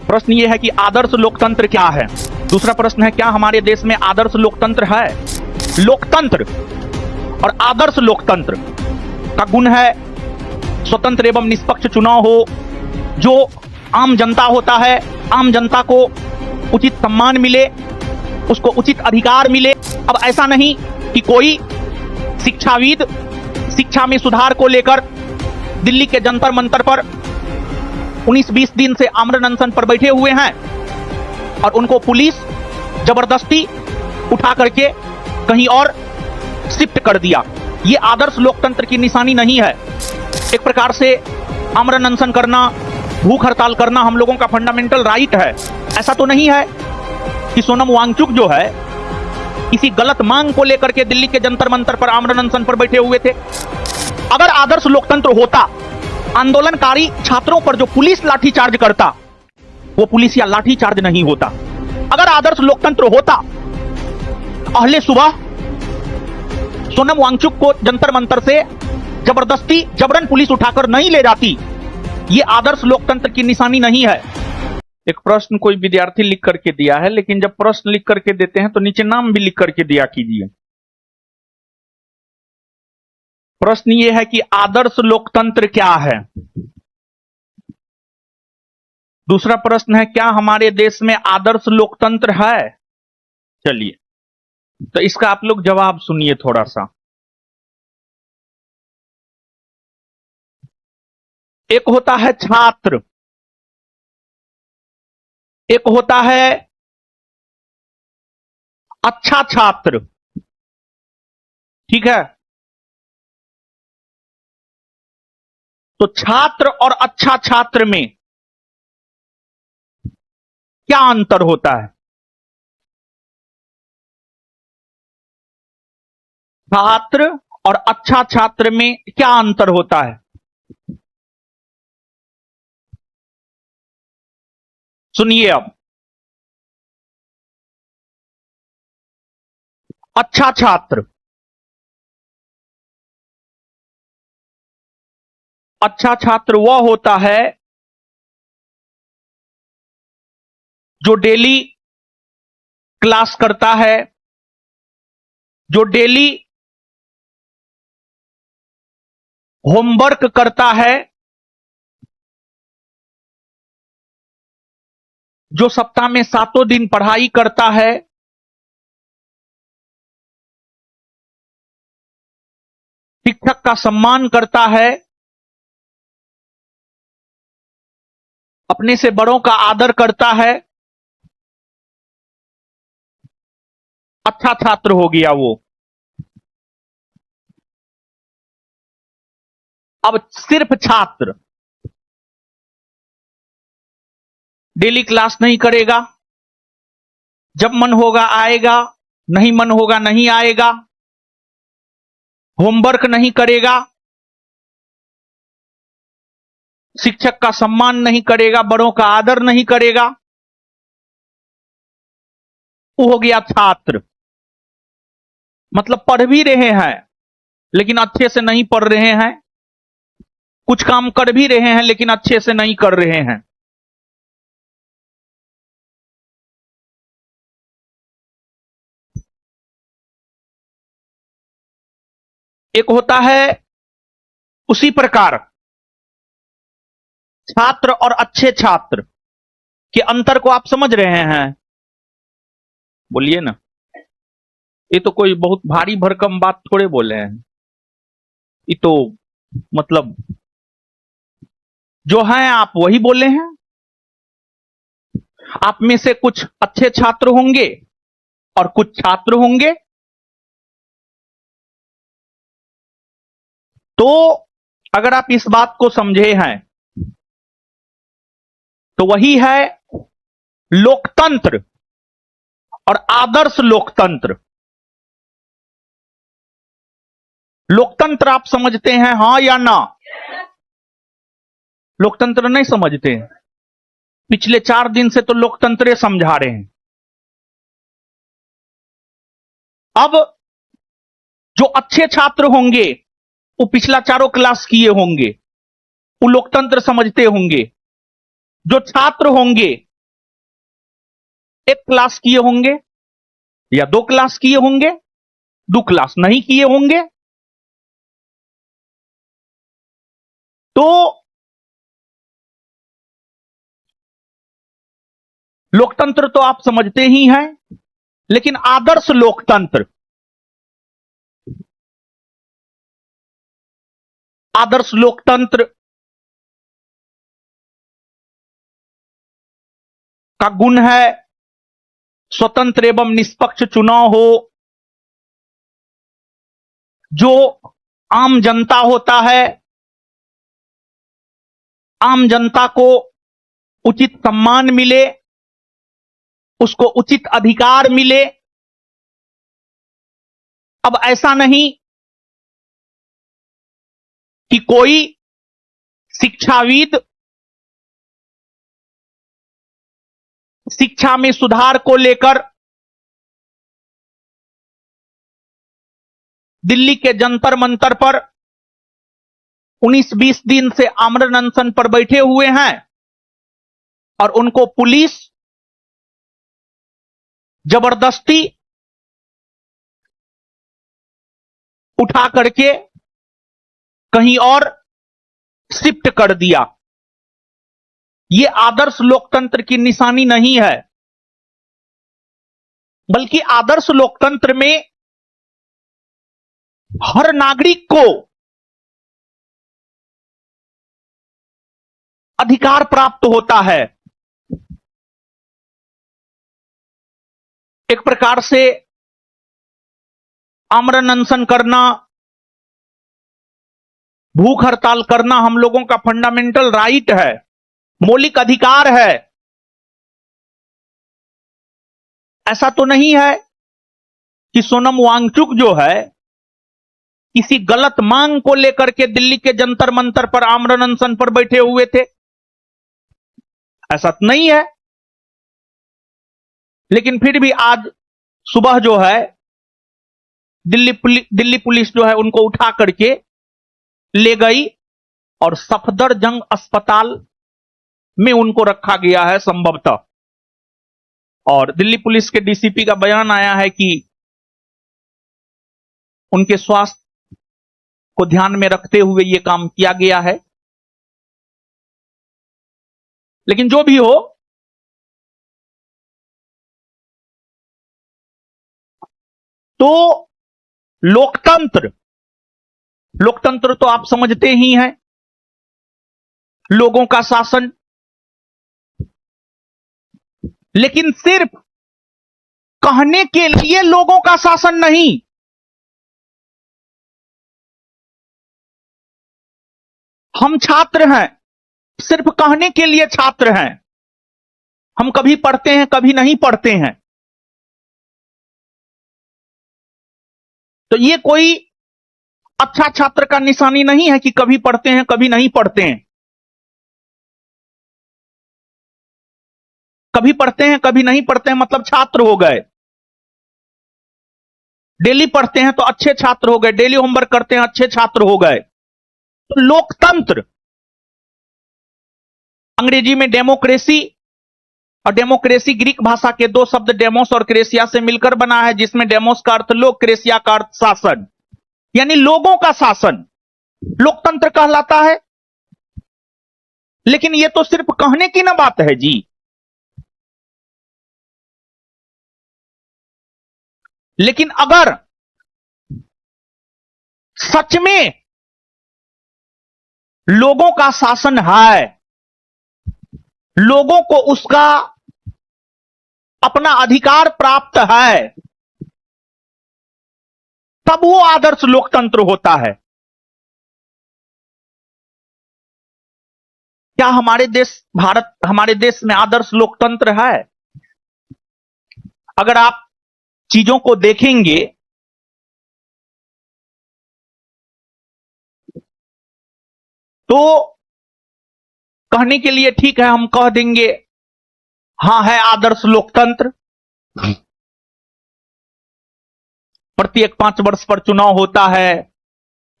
प्रश्न ये है कि आदर्श लोकतंत्र क्या है। दूसरा प्रश्न है, क्या हमारे देश में आदर्श लोकतंत्र है। लोकतंत्र और आदर्श लोकतंत्र का गुण है स्वतंत्र एवं निष्पक्ष चुनाव हो, जो आम जनता होता है, आम जनता को उचित सम्मान मिले, उसको उचित अधिकार मिले। अब ऐसा नहीं कि कोई शिक्षाविद शिक्षा में सुधार को लेकर दिल्ली के जंतर मंतर पर 19-20 दिन से आमरण अनशन पर बैठे हुए हैं और उनको पुलिस जबरदस्ती उठा करके कहीं और शिफ्ट कर दिया। ये आदर्श लोकतंत्र की निशानी नहीं है। एक प्रकार से आमरण अनशन करना, भूख हड़ताल करना हम लोगों का फंडामेंटल राइट है। ऐसा तो नहीं है कि सोनम वांगचुक जो है किसी गलत मांग को लेकर के दिल्ली के जंतर मंतर पर आमरण अनशन पर बैठे हुए थे। अगर आदर्श लोकतंत्र होता, आंदोलनकारी छात्रों पर जो पुलिस लाठीचार्ज करता वो पुलिस या लाठीचार्ज नहीं होता। अगर आदर्श लोकतंत्र होता, अहले सुबह सोनम वांगचुक को जंतर मंतर से जबरदस्ती जबरन पुलिस उठाकर नहीं ले जाती। ये आदर्श लोकतंत्र की निशानी नहीं है। एक प्रश्न कोई विद्यार्थी लिख करके दिया है, लेकिन जब प्रश्न लिख करके देते हैं तो नीचे नाम भी लिख करके दिया कीजिए। प्रश्न ये है कि आदर्श लोकतंत्र क्या है। दूसरा प्रश्न है, क्या हमारे देश में आदर्श लोकतंत्र है। चलिए, तो इसका आप लोग जवाब सुनिए थोड़ा सा। एक होता है छात्र, एक होता है अच्छा छात्र, ठीक है। तो छात्र और अच्छा छात्र में क्या अंतर होता है। छात्र और अच्छा छात्र में क्या अंतर होता है। सुनिए अब, अच्छा छात्र, अच्छा छात्र वह होता है जो डेली क्लास करता है, जो डेली होमवर्क करता है, जो सप्ताह में 7 दिन पढ़ाई करता है, शिक्षक का सम्मान करता है, अपने से बड़ों का आदर करता है, अच्छा छात्र हो गया वो। अब सिर्फ छात्र डेली क्लास नहीं करेगा, जब मन होगा आएगा, नहीं मन होगा नहीं आएगा, होमवर्क नहीं करेगा, शिक्षक का सम्मान नहीं करेगा, बड़ों का आदर नहीं करेगा, वो हो गया छात्र। मतलब पढ़ भी रहे हैं लेकिन अच्छे से नहीं पढ़ रहे हैं, कुछ काम कर भी रहे हैं लेकिन अच्छे से नहीं कर रहे हैं। एक होता है उसी प्रकार छात्र और अच्छे छात्र के अंतर को आप समझ रहे हैं। बोलिए ना, ये तो कोई बहुत भारी भरकम बात थोड़े बोले हैं। ये तो मतलब जो है आप वही बोले हैं। आप में से कुछ अच्छे छात्र होंगे और कुछ छात्र होंगे। तो अगर आप इस बात को समझे हैं तो वही है लोकतंत्र और आदर्श लोकतंत्र। लोकतंत्र आप समझते हैं, हां या ना। लोकतंत्र नहीं समझते। पिछले 4 दिन से तो लोकतंत्र समझा रहे हैं। अब जो अच्छे छात्र होंगे वो पिछला 4 क्लास किए होंगे, वो लोकतंत्र समझते होंगे। जो छात्र होंगे एक क्लास किए होंगे या 2 क्लास किए होंगे, 2 क्लास नहीं किए होंगे। तो लोकतंत्र तो आप समझते ही हैं, लेकिन आदर्श लोकतंत्र, आदर्श लोकतंत्र का गुण है स्वतंत्र एवं निष्पक्ष चुनाव हो, जो आम जनता होता है, आम जनता को उचित सम्मान मिले, उसको उचित अधिकार मिले। अब ऐसा नहीं कि कोई शिक्षाविद शिक्षा में सुधार को लेकर दिल्ली के जंतर मंतर पर 19-20 दिन से आमरण अनशन पर बैठे हुए हैं और उनको पुलिस जबरदस्ती उठा करके कहीं और शिफ्ट कर दिया। यह आदर्श लोकतंत्र की निशानी नहीं है, बल्कि आदर्श लोकतंत्र में हर नागरिक को अधिकार प्राप्त होता है। एक प्रकार से आमरण अनशन करना, भूख हड़ताल करना हम लोगों का फंडामेंटल राइट है, मौलिक अधिकार है। ऐसा तो नहीं है कि सोनम वांगचुक जो है किसी गलत मांग को लेकर के दिल्ली के जंतर मंतर पर आमरण अनशन पर बैठे हुए थे, ऐसा तो नहीं है। लेकिन फिर भी आज सुबह जो है दिल्ली पुलिस जो है उनको उठा करके ले गई और सफदरजंग अस्पताल में उनको रखा गया है संभवतः। और दिल्ली पुलिस के डीसीपी का बयान आया है कि उनके स्वास्थ्य को ध्यान में रखते हुए यह काम किया गया है। लेकिन जो भी हो, तो लोकतंत्र तो आप समझते ही हैं, लोगों का शासन। लेकिन सिर्फ कहने के लिए लोगों का शासन नहीं, हम छात्र हैं, सिर्फ कहने के लिए छात्र हैं। हम कभी पढ़ते हैं, कभी नहीं पढ़ते हैं। तो ये कोई अच्छा छात्र का निशानी नहीं है कि कभी पढ़ते हैं, कभी नहीं पढ़ते हैं। कभी पढ़ते हैं, कभी नहीं पढ़ते हैं मतलब छात्र हो गए। डेली पढ़ते हैं तो अच्छे छात्र हो गए, डेली होमवर्क करते हैं अच्छे छात्र हो गए। तो लोकतंत्र, अंग्रेजी में डेमोक्रेसी, और डेमोक्रेसी ग्रीक भाषा के 2 शब्द डेमोस और क्रेसिया से मिलकर बना है, जिसमें डेमोस का अर्थ लोक, क्रेसिया का अर्थ शासन, यानी लोगों का शासन लोकतंत्र कहलाता है। लेकिन यह तो सिर्फ कहने की ना बात है जी। लेकिन अगर सच में लोगों का शासन है, लोगों को उसका अपना अधिकार प्राप्त है, तब वो आदर्श लोकतंत्र होता है। क्या हमारे देश में आदर्श लोकतंत्र है? अगर आप चीजों को देखेंगे तो कहने के लिए ठीक है, हम कह देंगे हां है आदर्श लोकतंत्र। प्रत्येक 5 वर्ष पर चुनाव होता है,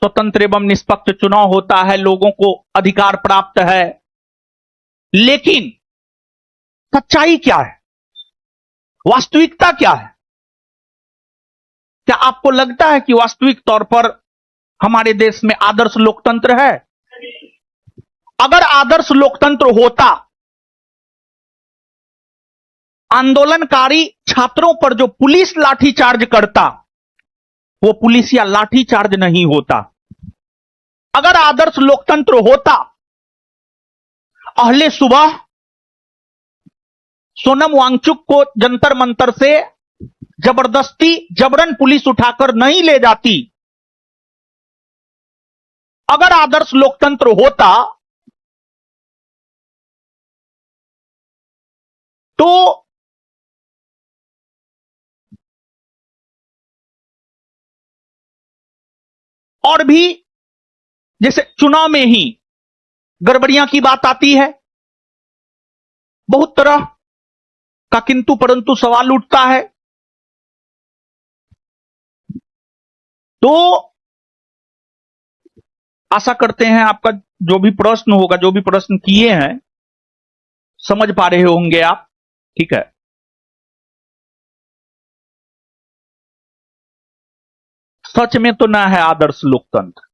स्वतंत्र एवं निष्पक्ष चुनाव होता है, लोगों को अधिकार प्राप्त है। लेकिन सच्चाई क्या है? वास्तविकता क्या है? क्या आपको लगता है कि वास्तविक तौर पर हमारे देश में आदर्श लोकतंत्र है? अगर आदर्श लोकतंत्र होता, आंदोलनकारी छात्रों पर जो पुलिस लाठीचार्ज करता, वो पुलिस या लाठीचार्ज नहीं होता। अगर आदर्श लोकतंत्र होता, अहले सुबह सोनम वांगचुक को जंतर मंतर से जबरदस्ती जबरन पुलिस उठाकर नहीं ले जाती। अगर आदर्श लोकतंत्र होता तो और भी, जैसे चुनाव में ही गड़बड़ियां की बात आती है, बहुत तरह का किंतु परंतु सवाल उठता है, तो आशा करते हैं आपका जो भी प्रश्न होगा, जो भी प्रश्न किए हैं, समझ पा रहे होंगे आप। ठीक है, सच में तो ना है आदर्श लोकतंत्र।